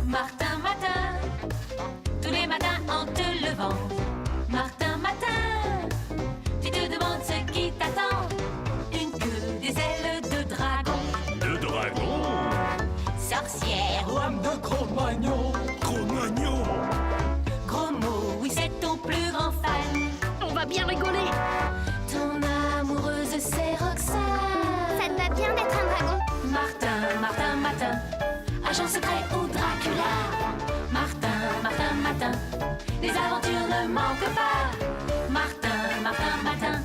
Martin, matin, tous les matins en te levant. Martin, matin, tu te demandes ce qui t'attend. Une queue, des ailes de dragon. De dragon? Sorcière, Lame de Cro-Magnon. Cro-Magnon? gros mot, oui c'est ton plus grand fan. On va bien rigoler. Ton amoureuse c'est Roxane. Ça te va bien d'être un dragon. Martin, Martin, matin, agent secret ou Dracula. Martin, Martin, matin, les aventures ne manquent pas. Martin, Martin, matin,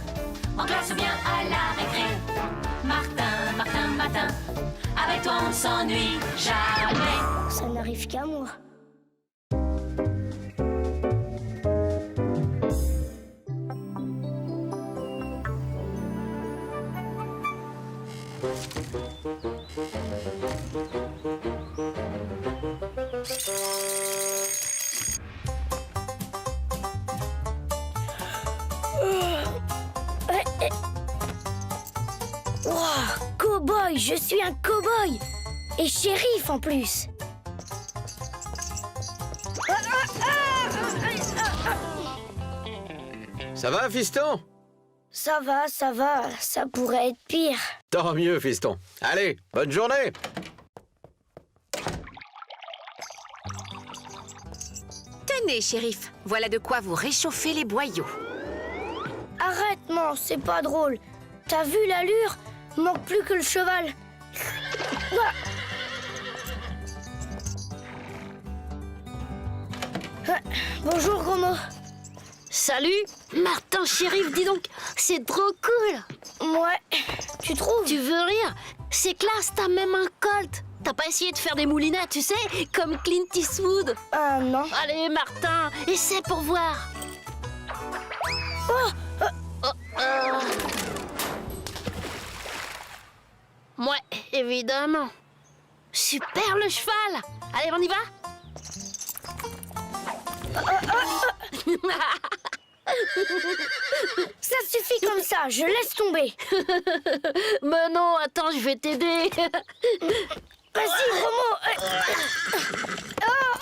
en classe ou bien à la récré. Martin, Martin, matin, avec toi on ne s'ennuie jamais. Ça n'arrive qu'à moi. Wow, cow-boy, je suis un cow-boy. Et shérif en plus. Ça va, fiston? Ça va, ça pourrait être pire. Tant mieux, fiston. Allez, bonne journée! Tenez, shérif, voilà de quoi vous réchauffer les boyaux. Arrête, non, c'est pas drôle. T'as vu l'allure? Manque plus que le cheval. Bonjour, gros mot. Salut, Martin shérif, dis donc, c'est trop cool. Ouais, tu trouves? Tu veux rire? C'est classe, t'as même un colt. T'as pas essayé de faire des moulinets, tu sais, comme Clint Eastwood? Ah non. Allez, Martin, essaie pour voir. Ouais, évidemment. Super le cheval. Allez, on y va? Ça suffit comme ça, je laisse tomber. Mais non, attends, je vais t'aider. Vas-y, Romo. Oh,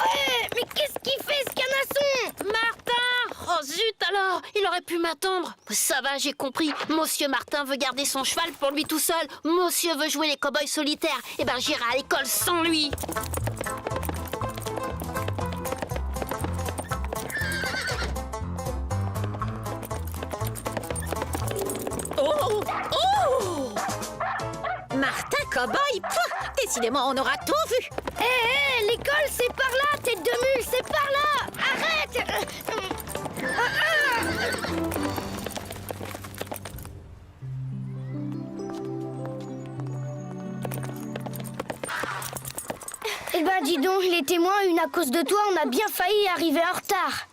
mais qu'est-ce qu'il fait, ce canasson? Martin! Oh zut alors! Il aurait pu m'attendre. Ça va, j'ai compris. Monsieur Martin veut garder son cheval pour lui tout seul. Monsieur veut jouer les cow-boys solitaires. Eh ben, j'irai à l'école sans lui. Oh! Oh! Martin Cowboy! Pouah, décidément, on aura tout vu! Hé, l'école, c'est par là, tête de mule, c'est par là. Arrête. Eh ben, dis donc, les témoins, une à cause de toi, on a bien failli arriver en retard.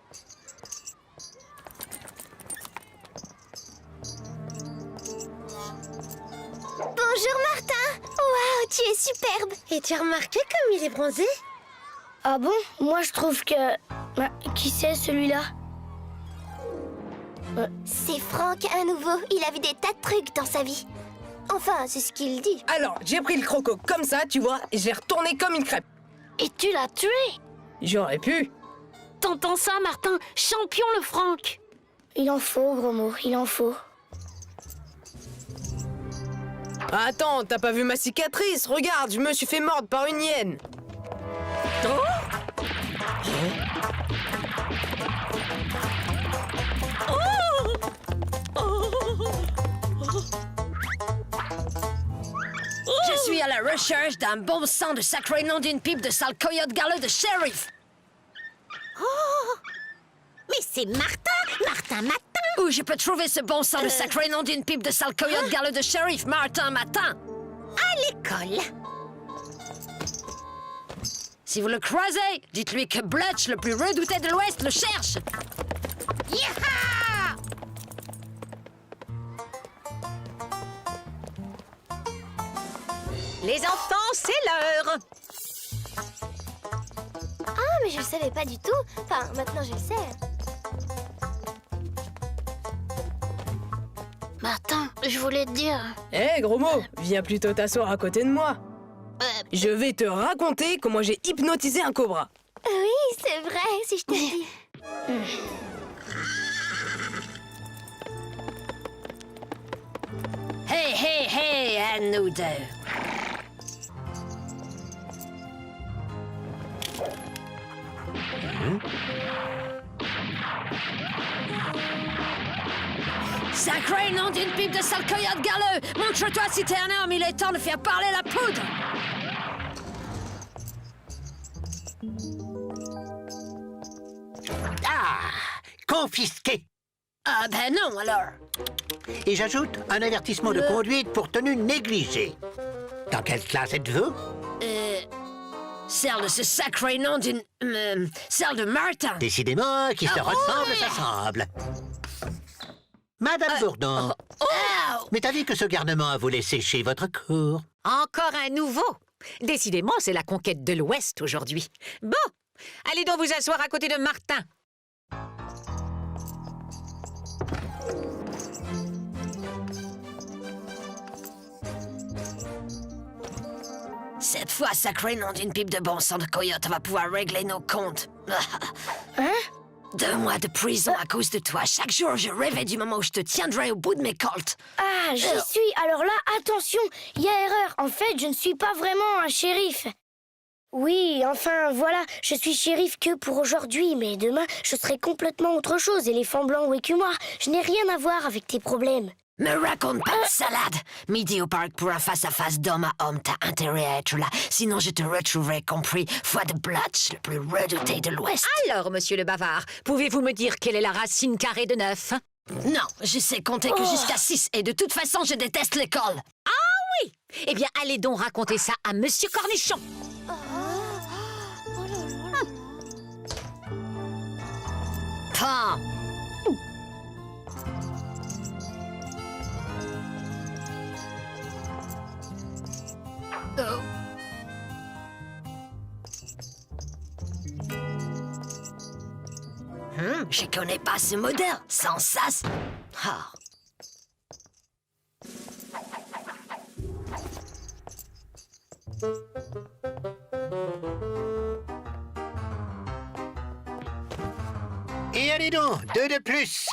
Bonjour Martin. Waouh, tu es superbe. Et tu as remarqué comme il est bronzé? Ah bon? Moi, je trouve que... qui c'est, celui-là? C'est Franck à nouveau. Il a vu des tas de trucs dans sa vie. Enfin, c'est ce qu'il dit. Alors, j'ai pris le croco comme ça, tu vois, et j'ai retourné comme une crêpe. Et tu l'as tué? J'aurais pu. T'entends ça, Martin? Champion le Franck. Il en faut, gros mot, il en faut. Attends, t'as pas vu ma cicatrice? Regarde, je me suis fait mordre par une hyène. Je suis à la recherche d'un bon sang de sacré nom d'une pipe de sale coyote galeux de shérif! Mais c'est Martin Matin. Où je peux trouver ce bon sang de sacré nom d'une pipe de sale coyote galeux de shérif, Martin Matin? À l'école. Si vous le croisez, dites-lui que Blutch, le plus redouté de l'Ouest, le cherche! Yaha! Les enfants, c'est l'heure! Ah, mais je le savais pas du tout. Enfin, maintenant je le sais. Martin, je voulais te dire... Hé, gros mot, viens plutôt t'asseoir à côté de moi. je vais te raconter comment j'ai hypnotisé un cobra. Oui, c'est vrai, si je te dis. Hey, hey, hey, à nous deux. Sacré nom d'une pipe de sale coyote galeux! Montre-toi si t'es un homme, il est temps de faire parler la poudre! Ah! Confisqué! Ah ben non, alors! Et j'ajoute un avertissement de conduite pour tenue négligée. Dans quelle classe êtes-vous? Celle de ce sacré nom d'une... celle de Martin! Décidément, qui se ressemble, s'assemble. Madame Bourdon, mais t'as vu que ce garnement a voulu sécher votre cour? Encore un nouveau. Décidément, c'est la conquête de l'Ouest aujourd'hui. Bon, allez donc vous asseoir à côté de Martin. Cette fois, sacré nom d'une pipe de bon sang de coyote, on va pouvoir régler nos comptes. Hein? 2 mois de prison à cause de toi. Chaque jour, je rêvais du moment où je te tiendrais au bout de mes coltes. Ah, j'y suis. Alors là, attention, il y a erreur. En fait, je ne suis pas vraiment un shérif. Oui, enfin, voilà, je suis shérif que pour aujourd'hui, mais demain, je serai complètement autre chose, éléphant blanc ou écumoire. Je n'ai rien à voir avec tes problèmes. Me raconte pas de salade. Midi au parc pour un face-à-face d'homme à homme, t'as intérêt à être là. Sinon, je te retrouverai compris, foi de Blutch, le plus redouté de l'Ouest. Alors, monsieur le bavard, pouvez-vous me dire quelle est la racine carrée de 9? Non, je sais compter que jusqu'à 6, et de toute façon, je déteste l'école. Eh bien, allez donc raconter ça à monsieur Cornichon. Pan. Oh. Je connais pas ce modèle. Sans sas. Ah. Et allez donc, 2 de plus.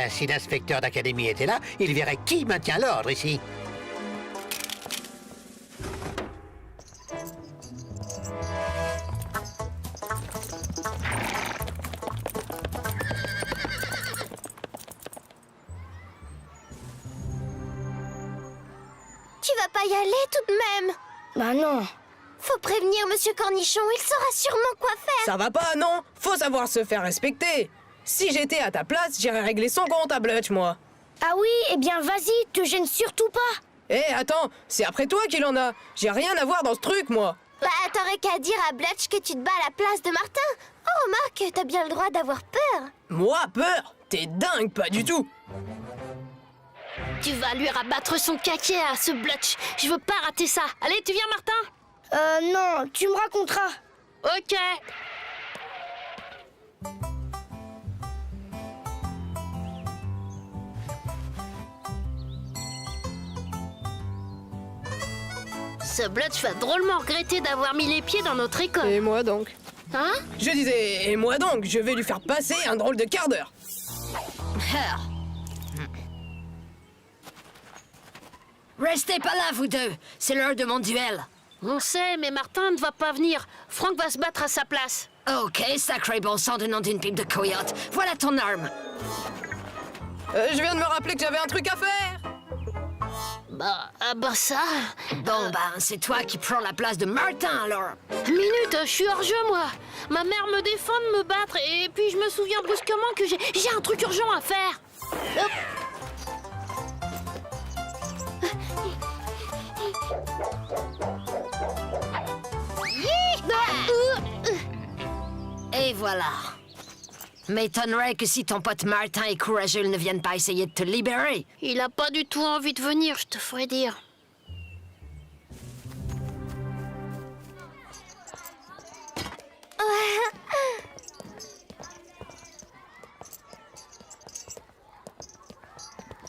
Si l'inspecteur d'académie était là, il verrait qui maintient l'ordre ici. Tu vas pas y aller tout de même? Bah non. Faut prévenir Monsieur Cornichon, il saura sûrement quoi faire. Ça va pas, non? Faut savoir se faire respecter. Si j'étais à ta place, j'irais régler son compte à Blutch, moi. Ah oui, eh bien vas-y, te gêne surtout pas. Eh, attends, c'est après toi qu'il en a. J'ai rien à voir dans ce truc, moi. Bah, t'aurais qu'à dire à Blutch que tu te bats à la place de Martin. Oh, remarque, t'as bien le droit d'avoir peur. Moi, peur? T'es dingue, pas du tout. Tu vas lui rabattre son caquet à ce Blutch. Je veux pas rater ça. Allez, tu viens, Martin? Non, tu me raconteras. Ok. Ce Blutch va drôlement regretter d'avoir mis les pieds dans notre école. Et moi donc? Hein? Je disais, et moi donc, je vais lui faire passer un drôle de quart d'heure. Restez pas là, vous deux. C'est l'heure de mon duel. On sait, mais Martin ne va pas venir. Franck va se battre à sa place. Ok, sacré bon sang de nom d'une pipe de coyote. Voilà ton arme. Je viens de me rappeler que j'avais un truc à faire. Bah ça... Bon, c'est toi qui prends la place de Martin, alors. Minute, je suis hors jeu, moi. Ma mère me défend de me battre, et puis je me souviens brusquement que j'ai un truc urgent à faire. Hop. Et voilà. M'étonnerait que si ton pote Martin est courageux, il ne vienne pas essayer de te libérer. Il a pas du tout envie de venir, je te ferais dire.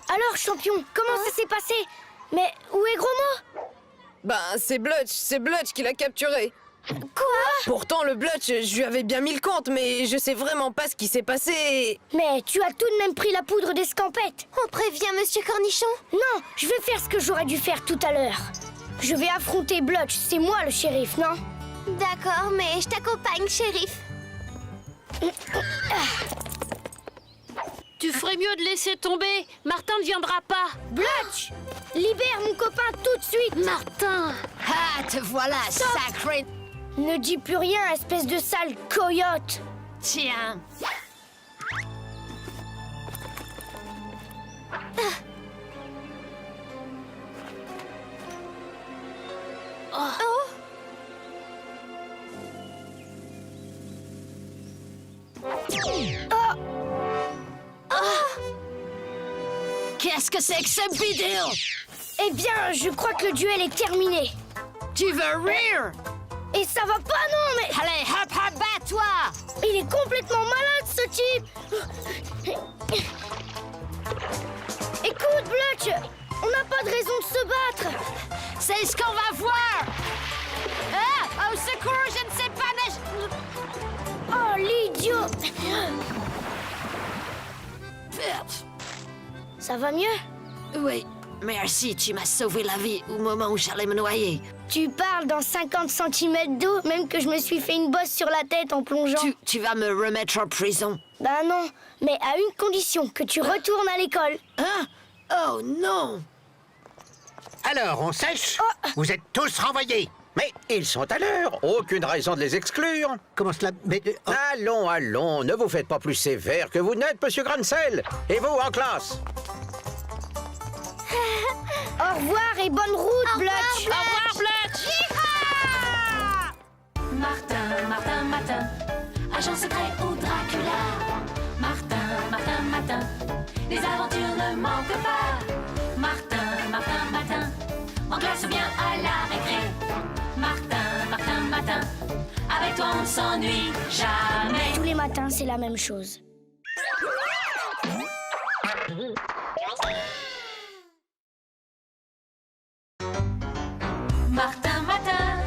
Alors, champion, comment ça s'est passé? Mais où est Gros Mot? Ben, c'est Blutch qui l'a capturé. Quoi? Pourtant, le Blutch, je lui avais bien mis le compte, mais je sais vraiment pas ce qui s'est passé. Mais tu as tout de même pris la poudre d'escampette. On prévient Monsieur Cornichon? Non, je vais faire ce que j'aurais dû faire tout à l'heure. Je vais affronter Blutch, c'est moi le shérif, non? D'accord, mais je t'accompagne, shérif. Tu ferais mieux de laisser tomber. Martin ne viendra pas. Blutch! Libère mon copain tout de suite! Martin! Ah, te voilà, sacré... Ne dis plus rien, espèce de sale coyote! Tiens. Qu'est-ce que c'est que ce bidule? Eh bien, je crois que le duel est terminé. Tu veux rire? Et ça va pas, non, mais... Allez, hop, hop, bats-toi! Il est complètement malade, ce type! Écoute, Blutch, on n'a pas de raison de se battre. C'est ce qu'on va voir! Ah! Au secours, je ne sais pas nager! Oh, l'idiot! Ça va mieux? Oui, merci, tu m'as sauvé la vie au moment où j'allais me noyer. Tu parles dans 50 cm d'eau, même que je me suis fait une bosse sur la tête en plongeant. Tu vas me remettre en prison. Ben non, mais à une condition, que tu retournes à l'école. Hein? Oh non! Alors, on sèche? Vous êtes tous renvoyés. Mais ils sont à l'heure. Aucune raison de les exclure. Comment cela? Mais... Allons, allons, ne vous faites pas plus sévère que vous n'êtes, monsieur Grancel. Et vous, en classe? Au revoir et bonne route, Blutch. Au revoir, Blutch! Martin, Martin, Martin, agent secret ou Dracula. Martin, Martin, Martin, les aventures ne manquent pas. Martin, Martin, Martin, en classe ou bien à la récré. Martin, Martin, Martin, avec toi on ne s'ennuie jamais. Tous les matins, c'est la même chose. Martin, Martin,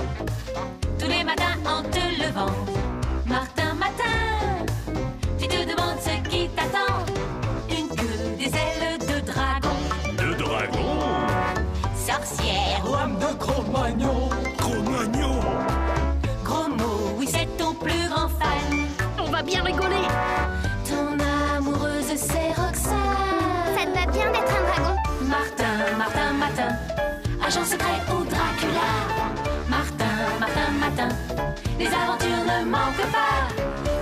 tous les matins en te levant. Martin, Martin, tu te demandes ce qui t'attend. Une queue, des ailes de dragon, De dragon? sorcière, Lame de Cro-Magnon. Cro-Magnon? gros mot, oui c'est ton plus grand fan. On va bien rigoler. Ton amoureuse c'est Roxane. Ça te va bien d'être un dragon? Martin, Martin, Martin, agent secret ou Dracula. Martin, Martin, Martin, les aventures ne manquent pas.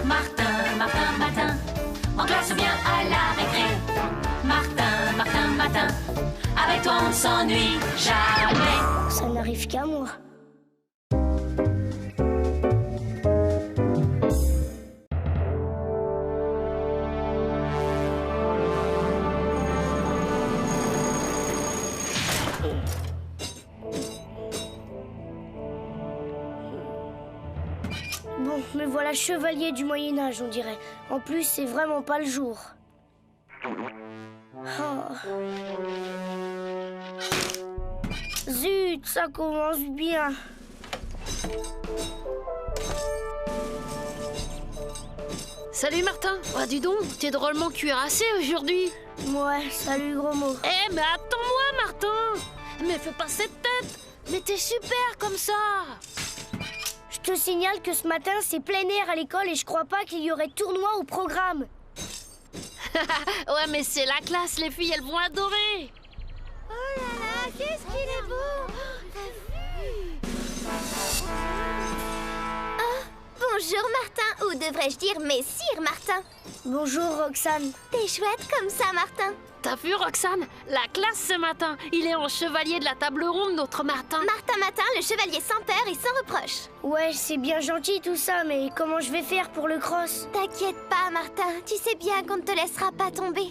Martin, Martin, Martin, en classe ou bien à la récré. Martin, Martin, Martin, avec toi on ne s'ennuie jamais. Ça n'arrive qu'à moi. Bon, me voilà chevalier du Moyen-Âge, on dirait. En plus, c'est vraiment pas le jour. Oh. Zut, ça commence bien. Salut, Martin. Ah, dis donc, t'es drôlement cuirassé aujourd'hui. Ouais, salut gros mot. Eh, mais attends-moi, Martin. Mais fais pas cette tête. Mais t'es super comme ça. Je te signale que ce matin, c'est plein air à l'école et je crois pas qu'il y aurait tournoi au programme. Ouais, mais c'est la classe, les filles, elles vont adorer. Oh là là, qu'est-ce qu'il est beau! Oh, bonjour Martin, ou devrais-je dire Messire Martin? Bonjour Roxane. T'es chouette comme ça, Martin. T'as vu, Roxane? La classe ce matin. Il est en chevalier de la table ronde, notre Martin. Martin Matin, le chevalier sans peur et sans reproche. Ouais, c'est bien gentil tout ça, mais comment je vais faire pour le cross? T'inquiète pas, Martin, tu sais bien qu'on ne te laissera pas tomber.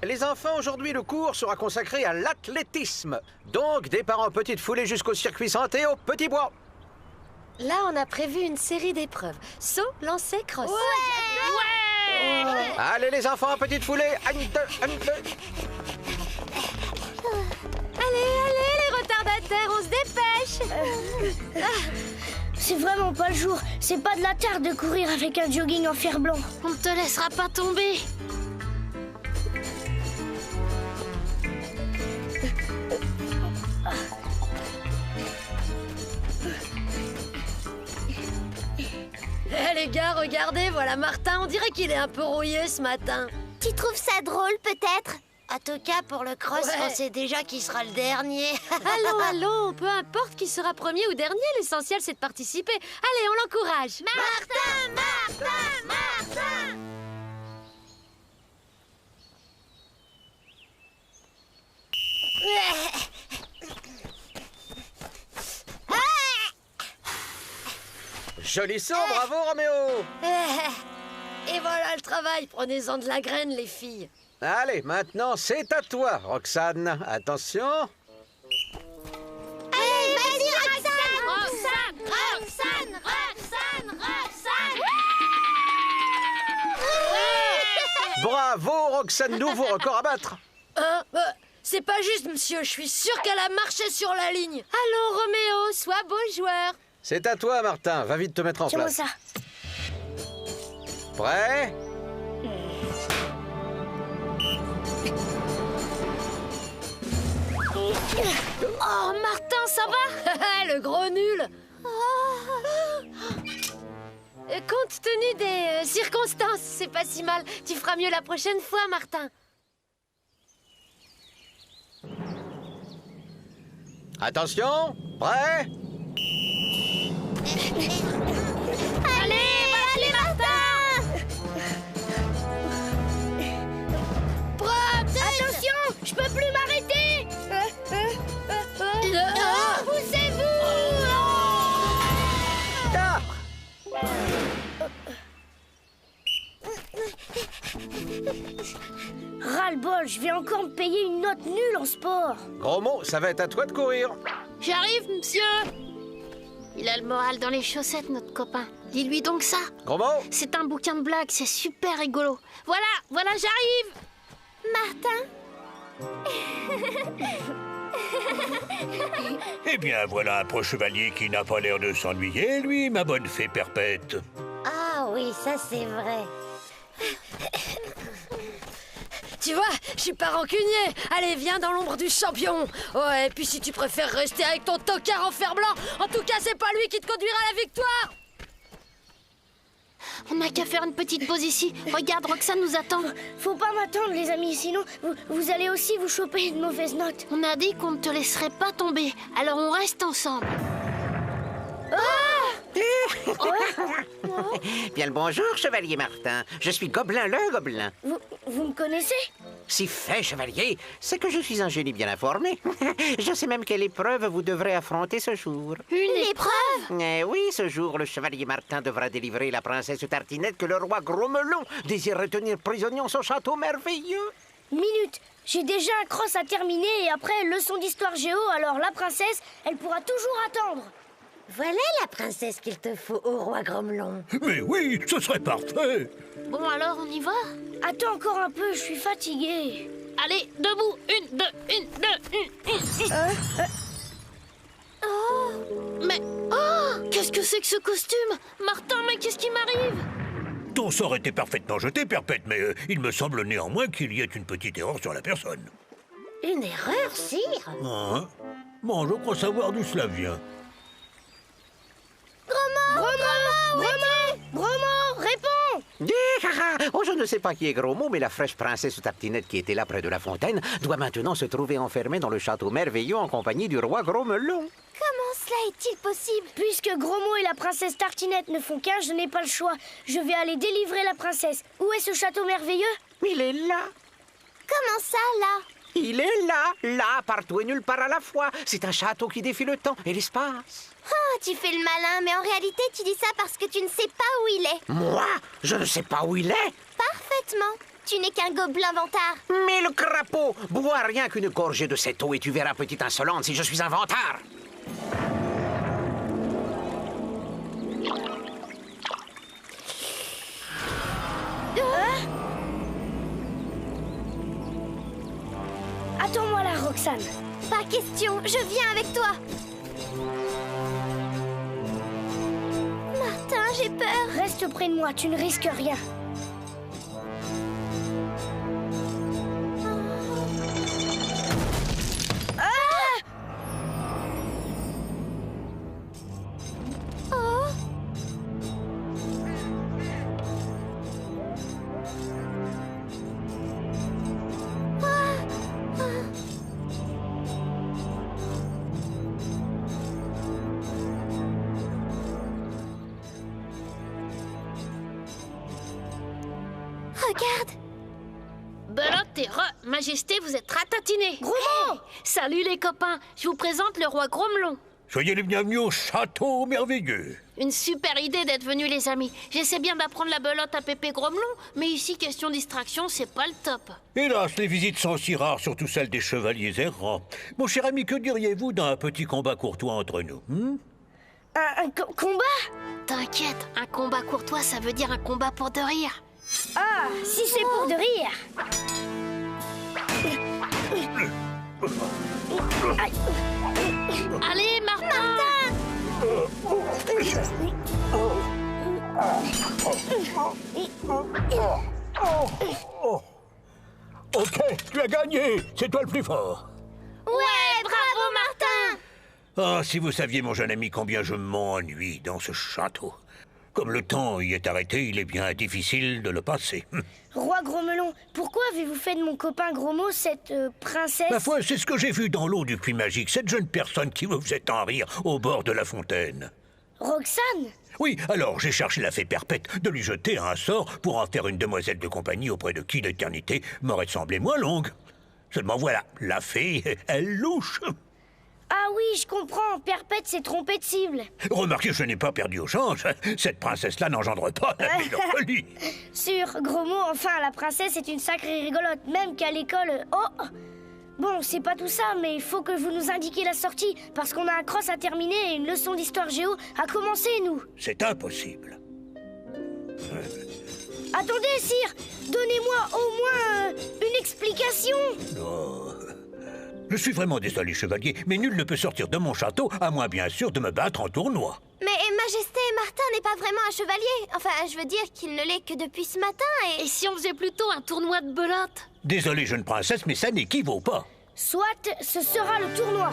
Les enfants, aujourd'hui, le cours sera consacré à l'athlétisme. Donc, départ en petite foulée jusqu'au circuit santé au Petit Bois. Là, on a prévu une série d'épreuves. Saut, lancer, cross. Ouais! Allez, les enfants, en petite foulée. 1, 2, 1, 2. C'est vraiment pas le jour. C'est pas de la tarte de courir avec un jogging en fer blanc. On ne te laissera pas tomber. Eh les gars, regardez, voilà Martin, on dirait qu'il est un peu rouillé ce matin. Tu trouves ça drôle peut-être? En tout cas, pour le cross, on sait déjà qui sera le dernier. Allons, peu importe qui sera premier ou dernier, l'essentiel c'est de participer. Allez, on l'encourage. Martin, Martin, Martin! Joli saut, bravo Roméo! Et voilà le travail, prenez-en de la graine les filles. Allez, maintenant c'est à toi, Roxane. Attention. Allez, vas-y Roxane! Roxane, Roxane, Roxane, Roxane. Bravo, Roxane, nouveau record à battre. C'est pas juste, monsieur, je suis sûre qu'elle a marché sur la ligne. Allons, Roméo, sois beau joueur. C'est à toi, Martin. Va vite te mettre en Tiens-moi place. ça. Prêt? Oh, Martin, ça va? Le gros nul. Compte tenu des circonstances, c'est pas si mal. Tu feras mieux la prochaine fois, Martin. Attention. Prêt? Allez, Martin! Attention, je peux plus m'arrêter. Poussez-vous. Ah! Ras-le-bol, je vais encore me payer une note nulle en sport. Gros mot, ça va être à toi de courir. J'arrive, monsieur. Il a le moral dans les chaussettes, notre copain. Dis-lui donc ça. Gros mot. C'est un bouquin de blagues, c'est super rigolo. Voilà, j'arrive. Eh bien, voilà un pro chevalier qui n'a pas l'air de s'ennuyer, lui, ma bonne fée perpète. Ah oui, ça c'est vrai. Tu vois, je suis pas rancunier. Allez, viens dans l'ombre du champion. Ouais, et puis si tu préfères rester avec ton tocard en fer blanc, en tout cas, c'est pas lui qui te conduira à la victoire. On n'a qu'à faire une petite pause ici. Regarde, Roxane nous attend. Faut pas m'attendre, les amis, sinon vous allez aussi vous choper une mauvaise note. On a dit qu'on ne te laisserait pas tomber. Alors on reste ensemble. Bien le bonjour, chevalier Martin. Je suis Gobelin le Gobelin. Vous me connaissez? Si fait, chevalier, c'est que je suis un génie bien informé. Je sais même quelle épreuve vous devrez affronter ce jour. Une épreuve? Eh oui, ce jour, le chevalier Martin devra délivrer la princesse Tartinette que le roi Gros-Melon désire retenir prisonnier en son château merveilleux. Minute, j'ai déjà un cross à terminer et après leçon d'histoire géo, alors la princesse, elle pourra toujours attendre. Voilà la princesse qu'il te faut au roi Gromelon. Mais oui, ce serait parfait. Bon alors, on y va? Attends encore un peu, je suis fatiguée. Allez, debout. Une, deux. Mais... Oh! Qu'est-ce que c'est que ce costume? Martin, mais qu'est-ce qui m'arrive? Ton sort était parfaitement jeté, perpète, mais il me semble néanmoins qu'il y ait une petite erreur sur la personne. Une erreur, sire? Hein? Bon, je crois savoir d'où cela vient. Bromo, réponds! Oh, je ne sais pas qui est Gros Mot, mais la fraîche princesse Tartinette qui était là près de la fontaine doit maintenant se trouver enfermée dans le château merveilleux en compagnie du roi Gros-Melon. Comment cela est-il possible? Puisque Gros-Mot et la princesse Tartinette ne font qu'un, je n'ai pas le choix. Je vais aller délivrer la princesse. Où est ce château merveilleux? Il est là. Comment ça, là? Il est là, partout et nulle part à la fois. C'est un château qui défie le temps et l'espace. Oh, tu fais le malin, mais en réalité, tu dis ça parce que tu ne sais pas où il est. Moi, je ne sais pas où il est. Parfaitement. Tu n'es qu'un gobelin vantard. Mais le crapaud, bois rien qu'une gorgée de cette eau et tu verras, petite insolente, si je suis un vantard. Attends-moi là, Roxane. Pas question, je viens avec toi. j'ai peur. Reste près de moi, tu ne risques rien. Regarde. Belote et Majesté, vous êtes ratatinés. Gromo! Salut les copains, je vous présente le roi Gromelon. Soyez les bienvenus au château merveilleux. Une super idée d'être venus les amis. J'essaie bien d'apprendre la belote à Pépé Gromelon, mais ici, question distraction, c'est pas le top. Hélas, les visites sont si rares, surtout celles des chevaliers errants. Mon cher ami, que diriez-vous d'un petit combat courtois entre nous Un combat? T'inquiète, un combat courtois, ça veut dire un combat pour de rire. Ah, si c'est pour de rire. Allez, Martin! Ok, tu as gagné. C'est toi le plus fort. Ouais, bravo Martin! Ah, si vous saviez, mon jeune ami, combien je m'ennuie dans ce château. Comme le temps y est arrêté, il est bien difficile de le passer. Roi Gromelon, pourquoi avez-vous fait de mon copain Gromo cette princesse? Ma foi, c'est ce que j'ai vu dans l'eau du puits magique, cette jeune personne qui vous faisait tant rire au bord de la fontaine. Roxane? Oui, alors j'ai cherché la fée Perpète de lui jeter un sort pour en faire une demoiselle de compagnie auprès de qui l'éternité m'aurait semblé moins longue. Seulement voilà, la fée, elle louche. Ah oui, je comprends, Perpète s'est trompée de cible. Remarquez, je n'ai pas perdu au change. Cette princesse-là n'engendre pas la mélancolie. Sûr, gros mot, enfin, la princesse est une sacrée rigolote, même qu'à l'école... Oh! Bon, c'est pas tout ça, mais il faut que vous nous indiquiez la sortie, parce qu'on a un cross à terminer et une leçon d'histoire géo à commencer, nous. C'est impossible. Attendez, sire, donnez-moi au moins une explication. Oh. Je suis vraiment désolé, chevalier, mais nul ne peut sortir de mon château, à moins bien sûr de me battre en tournoi. Mais Majesté, Martin n'est pas vraiment un chevalier. Enfin, je veux dire qu'il ne l'est que depuis ce matin et... Et si on faisait plutôt un tournoi de belote? Désolé, jeune princesse, mais ça n'équivaut pas. Soit, ce sera le tournoi.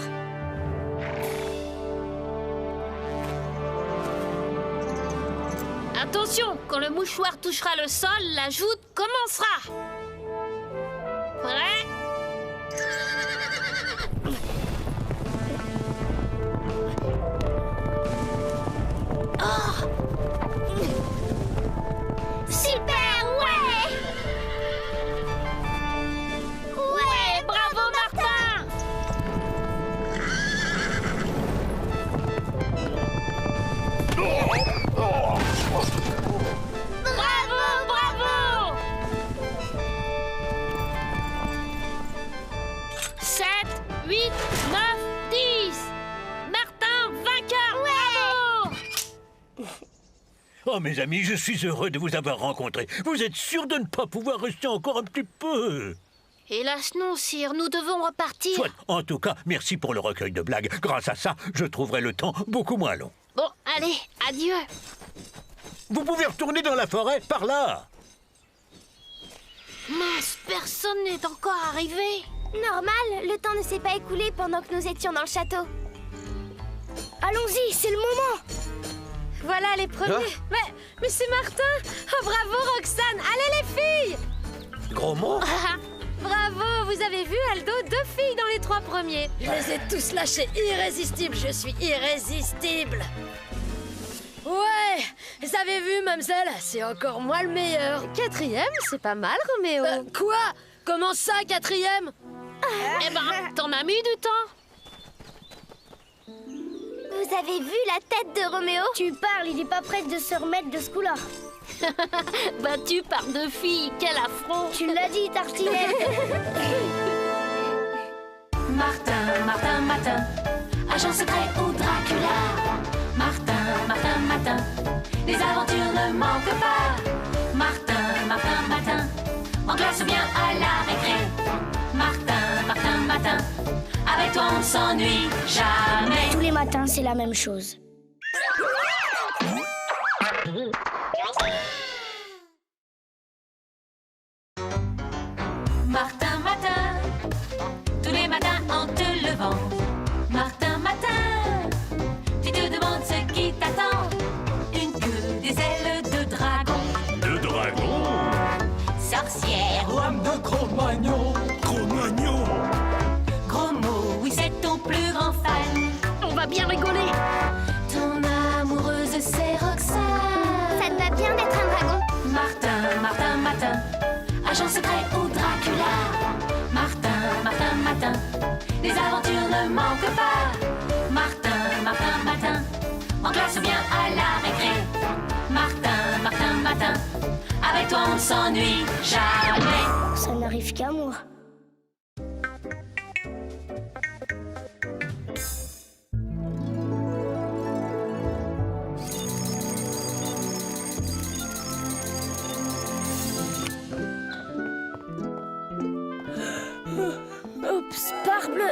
Attention, quand le mouchoir touchera le sol, la joute commencera. Prêt? Oh! Super, ouais! Ouais, bravo Martin! Bravo, bravo! 7, 8, 9, 10! Martin, vainqueur! Bravo! Oh, mes amis, je suis heureux de vous avoir rencontrés. Vous êtes sûrs de ne pas pouvoir rester encore un petit peu? Hélas non, sire, nous devons repartir. Soit, en tout cas, merci pour le recueil de blagues. Grâce à ça, je trouverai le temps beaucoup moins long. Bon, allez, adieu. Vous pouvez retourner dans la forêt, par là. Mince, personne n'est encore arrivé. Normal, le temps ne s'est pas écoulé pendant que nous étions dans le château. Allons-y, c'est le moment. Voilà les premiers. Mais c'est Martin. Oh, bravo Roxane. Allez les filles. Gros mot. Bravo, vous avez vu Aldo, 2 filles dans les 3 premiers. Je les ai tous lâchés, irrésistibles, je suis irrésistible. Ouais, vous avez vu, mademoiselle, c'est encore moi le meilleur. 4e, c'est pas mal, Roméo. Quoi? Comment ça, 4e? Eh ben, t'en as mis du temps. Vous avez vu la tête de Roméo? Tu parles, il est pas prêt de se remettre de ce coup-là. Battu par 2 filles, quel affront. Tu l'as dit, Tartinette. Martin, Martin, Martin, agent secret ou Dracula. Martin, Martin, Martin, les aventures ne manquent pas. Martin, Martin, Martin, en classe ou bien à la récré. Martin, Martin, Martin, avec toi on ne s'ennuie jamais. Tous les matins, c'est la même chose. devant. Martin, Matin, tu te demandes ce qui t'attend. Une queue, des ailes de dragon. Le dragon. Sorcière, Lame de Cro-Magnon. Cro-Magnon. gros mot, oui c'est ton plus grand fan. On va bien rigoler. Ton amoureuse c'est Roxane. Ça te va bien d'être un dragon? Martin, Martin, Matin, agent secret ou Dracula. Martin, Martin, Matin, les aventures ne manquent pas. Martin, Martin, Matin, en classe ou bien à la récré. Martin, Martin, Matin, avec toi on ne s'ennuie jamais. Ça n'arrive qu'à moi. Oups, parbleu.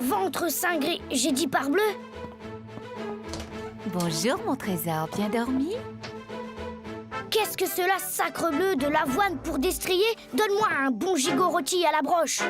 Ventre cingré, j'ai dit parbleu. Bonjour mon trésor, bien dormi? Qu'est-ce que cela, sacrebleu, de l'avoine pour destrier? Donne-moi un bon gigot rôti à la broche.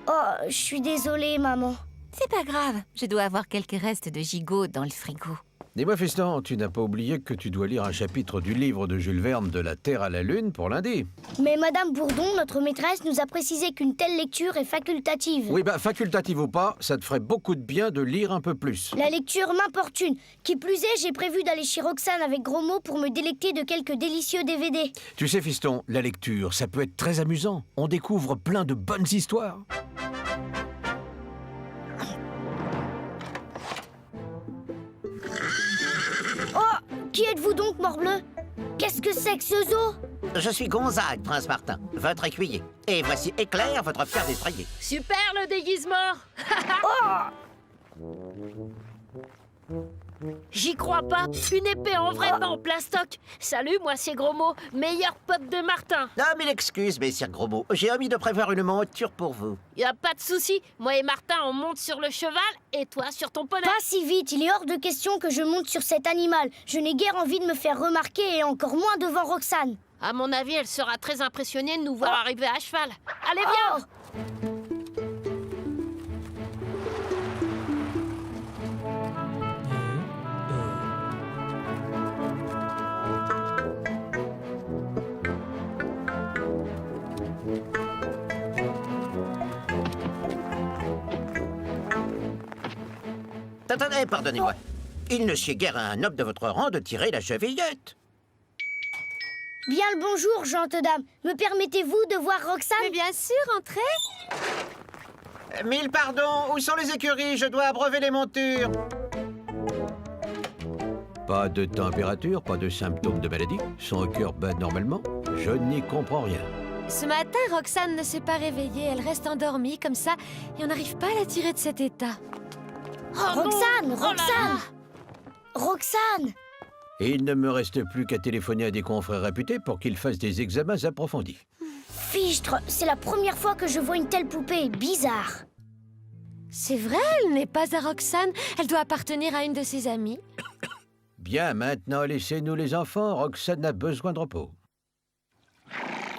Oh, je suis désolée, maman. C'est pas grave, je dois avoir quelques restes de gigot dans le frigo. Dis-moi, fiston, tu n'as pas oublié que tu dois lire un chapitre du livre de Jules Verne de la Terre à la Lune pour lundi? Mais Madame Bourdon, notre maîtresse, nous a précisé qu'une telle lecture est facultative. Oui, facultative ou pas, ça te ferait beaucoup de bien de lire un peu plus. La lecture m'importune. Qui plus est, j'ai prévu d'aller chez Roxane avec gros mots pour me délecter de quelques délicieux DVD. Tu sais, fiston, la lecture, ça peut être très amusant. On découvre plein de bonnes histoires. Oh, qui êtes-vous donc, morbleu? Qu'est-ce que c'est que ce zoo? Je suis Gonzague, Prince Martin, votre écuyer. Et voici Éclair, votre fier destrier. Super le déguisement. J'y crois pas. Une épée en vrai, pas en plastoc. Salut, moi c'est Gros Mot, meilleur pote de Martin. Non, mille excuses, messire Gros Mot. J'ai omis de prévoir une monture pour vous. Y a pas de souci. Moi et Martin, on monte sur le cheval et toi sur ton poney. Pas si vite, il est hors de question que je monte sur cet animal. Je n'ai guère envie de me faire remarquer et encore moins devant Roxane. À mon avis, elle sera très impressionnée de nous voir arriver à cheval. Allez, viens. Attendez, pardonnez-moi. Il ne sied guère à un noble de votre rang de tirer la chevillette. Bien le bonjour, gente dame. Me permettez-vous de voir Roxane? Mais bien sûr, entrez. Mille pardons, où sont les écuries? Je dois abreuver les montures. Pas de température, pas de symptômes de maladie. Son cœur bat normalement. Je n'y comprends rien. Ce matin, Roxane ne s'est pas réveillée. Elle reste endormie comme ça et on n'arrive pas à la tirer de cet état. Oh Roxane, non. Oh là Roxane, là. Roxane. Et il ne me reste plus qu'à téléphoner à des confrères réputés pour qu'ils fassent des examens approfondis. Fichtre, c'est la première fois que je vois une telle poupée. Bizarre. C'est vrai, elle n'est pas à Roxane. Elle doit appartenir à une de ses amies. Bien, maintenant, laissez-nous les enfants. Roxane a besoin de repos.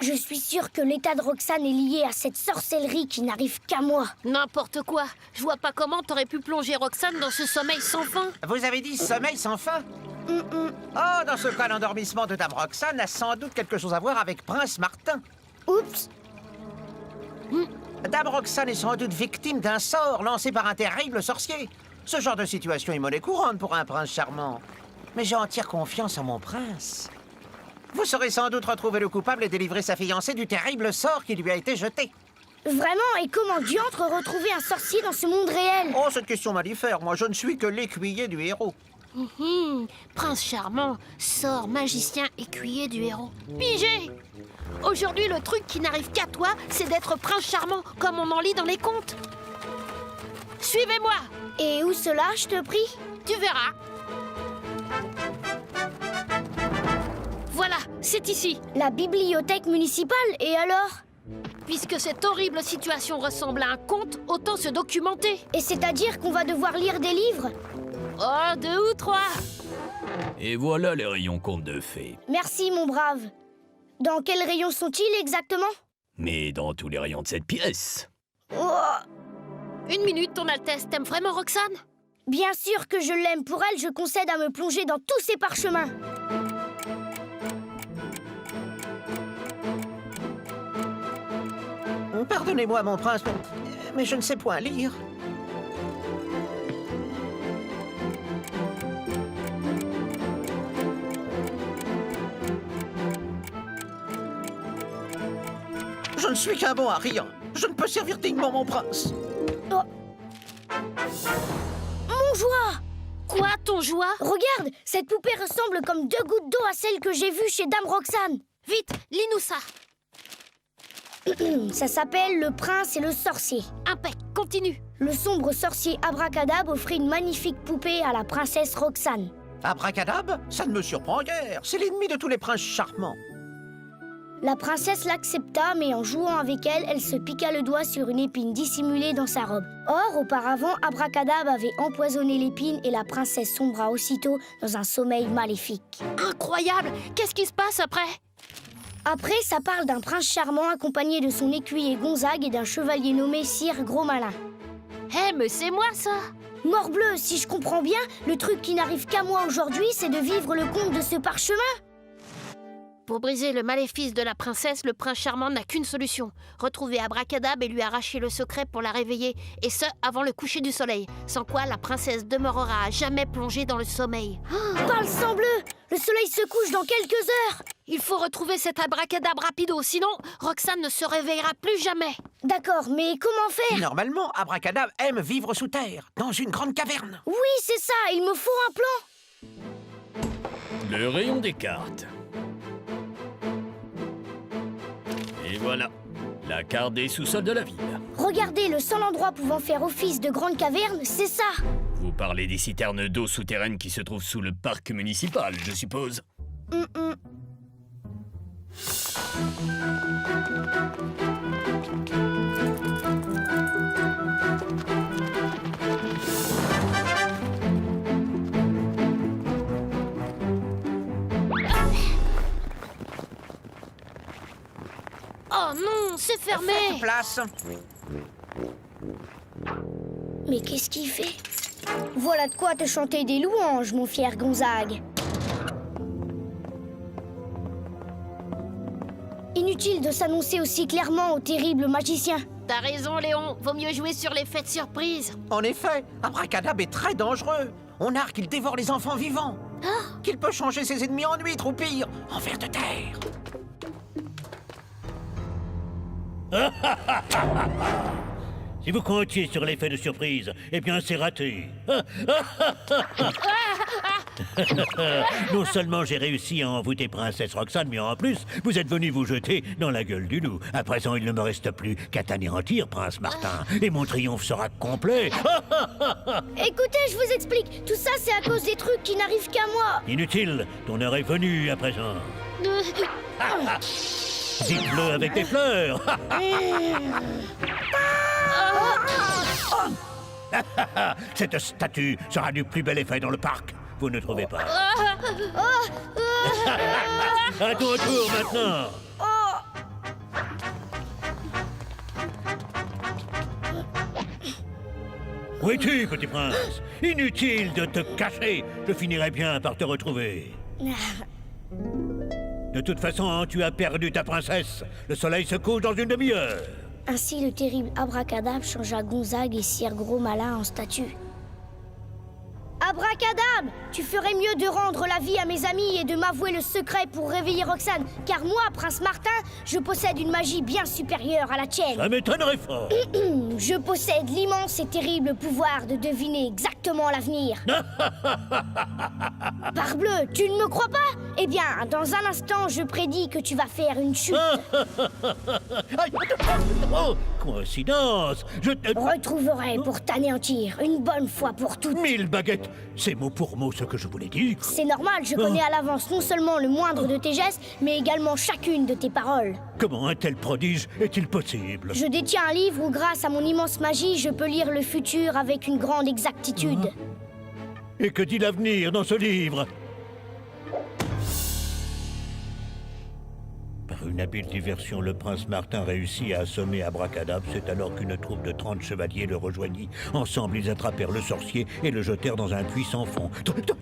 Je suis sûre que l'état de Roxane est lié à cette sorcellerie qui n'arrive qu'à moi. N'importe quoi. Je vois pas comment t'aurais pu plonger Roxane dans ce sommeil sans fin. Vous avez dit sommeil sans fin? Oh, dans ce cas, l'endormissement de Dame Roxane a sans doute quelque chose à voir avec Prince Martin. Oups. Dame Roxane est sans doute victime d'un sort lancé par un terrible sorcier. Ce genre de situation est monnaie courante pour un prince charmant. Mais j'ai entière confiance en mon prince. Vous saurez sans doute retrouver le coupable et délivrer sa fiancée du terrible sort qui lui a été jeté. Vraiment, et comment diantre retrouver un sorcier dans ce monde réel? Oh, cette question m'a diffère. Moi, je ne suis que l'écuyer du héros. Prince charmant, sort, magicien, écuyer du héros. Pigé! Aujourd'hui, le truc qui n'arrive qu'à toi, c'est d'être prince charmant, comme on en lit dans les contes. Suivez-moi! Et où cela, je te prie? Tu verras. Voilà, c'est ici. La bibliothèque municipale, et alors? Puisque cette horrible situation ressemble à un conte, autant se documenter. Et c'est-à-dire qu'on va devoir lire des livres? Oh, 2 ou 3. Et voilà les rayons contes de fées. Merci, mon brave. Dans quels rayons sont-ils exactement? Mais dans tous les rayons de cette pièce. Oh. Une minute, ton Altesse, t'aimes vraiment Roxane? Bien sûr que je l'aime. Pour elle, je concède à me plonger dans tous ses parchemins. Pardonnez-moi, mon prince, mais je ne sais point lire. Je ne suis qu'un bon à rien. Je ne peux servir dignement mon prince. Oh. Mon joie! Quoi, ton joie? Regarde, cette poupée ressemble comme 2 gouttes d'eau à celle que j'ai vue chez Dame Roxane. Vite, lis-nous ça. Ça s'appelle Le Prince et le Sorcier. Impec, continue. Le sombre sorcier Abracadab offrit une magnifique poupée à la princesse Roxane. Abracadab, ça ne me surprend guère. C'est l'ennemi de tous les princes charmants. La princesse l'accepta, mais en jouant avec elle, elle se piqua le doigt sur une épine dissimulée dans sa robe. Or, auparavant, Abracadab avait empoisonné l'épine et la princesse sombra aussitôt dans un sommeil maléfique. Incroyable! Qu'est-ce qui se passe après? Après, ça parle d'un prince charmant accompagné de son écuyer Gonzague et d'un chevalier nommé Sire Gros Malin. Eh, mais c'est moi, ça! Morbleu, si je comprends bien, le truc qui n'arrive qu'à moi aujourd'hui, c'est de vivre le conte de ce parchemin. Pour briser le maléfice de la princesse, le prince charmant n'a qu'une solution. Retrouver Abracadab et lui arracher le secret pour la réveiller, et ce, avant le coucher du soleil. Sans quoi, la princesse demeurera à jamais plongée dans le sommeil. Parle sang bleu! Le soleil se couche dans quelques heures. Il faut retrouver cet Abracadab rapido, sinon Roxane ne se réveillera plus jamais. D'accord, mais comment faire? Normalement, Abracadab aime vivre sous terre, dans une grande caverne. Oui, c'est ça, il me faut un plan. Le rayon des cartes. Et voilà, la carte des sous-sols de la ville. Regardez, le seul endroit pouvant faire office de grande caverne, c'est ça. Vous parlez des citernes d'eau souterraines qui se trouvent sous le parc municipal, je suppose. Oh non, c'est fermé! Faites place. Mais qu'est-ce qu'il fait? Voilà de quoi te chanter des louanges, mon fier Gonzague. Inutile de s'annoncer aussi clairement au terrible magicien. T'as raison, Léon. Vaut mieux jouer sur l'effet de surprise. En effet, Abracadab est très dangereux. On narre qu'il dévore les enfants vivants. Qu'il peut changer ses ennemis en huîtres ou pire, en vers de terre. Si vous comptiez sur l'effet de surprise, eh bien c'est raté. Non seulement j'ai réussi à envoûter Princesse Roxane, mais en plus, vous êtes venu vous jeter dans la gueule du loup. À présent, il ne me reste plus qu'à t'anéantir, Prince Martin, et mon triomphe sera complet. Écoutez, je vous explique. Tout ça, c'est à cause des trucs qui n'arrivent qu'à moi. Inutile, ton heure est venue à présent. Dites-le avec des fleurs. Cette statue sera du plus bel effet dans le parc. Vous ne trouvez pas? À ton tour maintenant. Où es-tu, petit prince? Inutile de te cacher. Je finirai bien par te retrouver. De toute façon, tu as perdu ta princesse. Le soleil se couche dans une demi-heure. Ainsi, le terrible Abracadab changea Gonzague et Sire Gros Malin en statues. Abracadab, tu ferais mieux de rendre la vie à mes amis et de m'avouer le secret pour réveiller Roxane. Car moi, Prince Martin, je possède une magie bien supérieure à la tienne. Ça m'étonnerait fort. Je possède l'immense et terrible pouvoir de deviner exactement l'avenir. Parbleu, tu ne me crois pas? Eh bien, dans un instant, je prédis que tu vas faire une chute. Oh, coïncidence. Je te retrouverai pour t'anéantir une bonne fois pour toutes. 1000 baguettes. C'est mot pour mot ce que je voulais dire. C'est normal, je connais à l'avance non seulement le moindre de tes gestes, mais également chacune de tes paroles. Comment un tel prodige est-il possible? Je détiens un livre où, grâce à mon immense magie, je peux lire le futur avec une grande exactitude. Et que dit l'avenir dans ce livre? Par une habile diversion, le prince Martin réussit à assommer Abracadabra. C'est alors qu'une troupe de 30 chevaliers le rejoignit. Ensemble, ils attrapèrent le sorcier et le jetèrent dans un puits sans fond.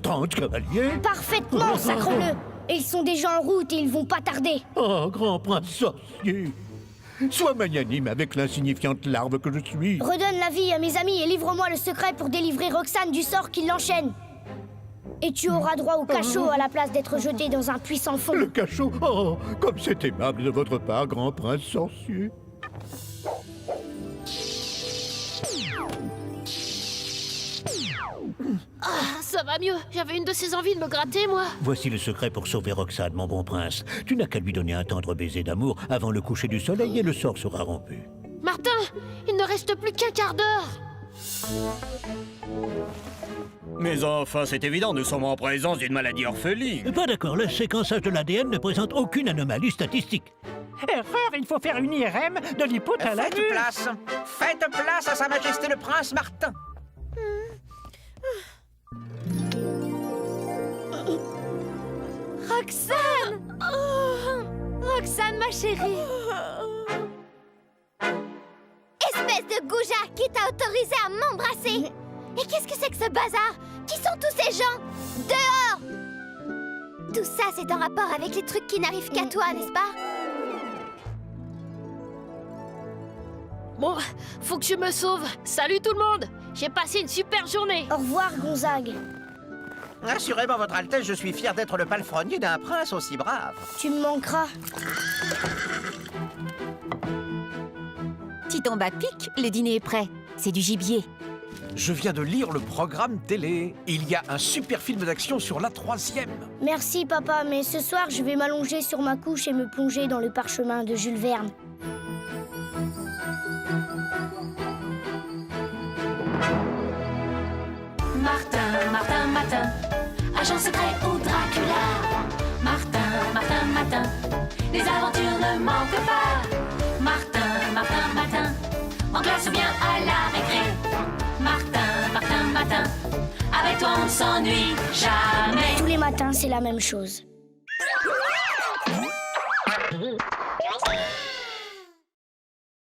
30 cavaliers? Parfaitement, sacre-le. Et ils sont déjà en route et ils vont pas tarder. Oh, grand prince sorcier! Sois magnanime avec l'insignifiante larve que je suis. Redonne la vie à mes amis et livre-moi le secret pour délivrer Roxane du sort qui l'enchaîne. Et tu auras droit au cachot à la place d'être jeté dans un puits sans fond. Le cachot? Oh, comme c'est aimable de votre part, grand prince sorcier. Ah, ça va mieux. J'avais une de ces envies de me gratter, moi. Voici le secret pour sauver Roxane, mon bon prince. Tu n'as qu'à lui donner un tendre baiser d'amour avant le coucher du soleil et le sort sera rompu. Martin, il ne reste plus qu'un quart d'heure. Mais enfin, c'est évident, nous sommes en présence d'une maladie orpheline. Pas d'accord, le séquençage de l'ADN ne présente aucune anomalie statistique. Erreur, il faut faire une IRM de l'hypothalamus. Faites place à Sa Majesté le Prince Martin. Roxane! Roxane, ma chérie! Espèce de goujat, qui t'a autorisé à m'embrasser? Et qu'est-ce que c'est que ce bazar? Qui sont tous ces gens? Dehors! Tout ça, c'est en rapport avec les trucs qui n'arrivent qu'à toi, n'est-ce pas? Bon, faut que je me sauve. Salut tout le monde. J'ai passé une super journée. Au revoir, Gonzague. Assurément, Votre Altesse, je suis fier d'être le palefrenier d'un prince aussi brave. Tu me manqueras. Titombe à pic, le dîner est prêt. C'est du gibier. Je viens de lire le programme télé. Il y a un super film d'action sur la 3e. Merci, papa, mais ce soir, je vais m'allonger sur ma couche et me plonger dans le parchemin de Jules Verne. Martin, Martin, Martin, agent secret ou Dracula. Martin, Martin, Martin, les aventures ne manquent pas. Martin, Martin, Martin, en classe ou bien à la récré. Martin, Martin, Martin, avec toi on ne s'ennuie jamais. Tous les matins, c'est la même chose.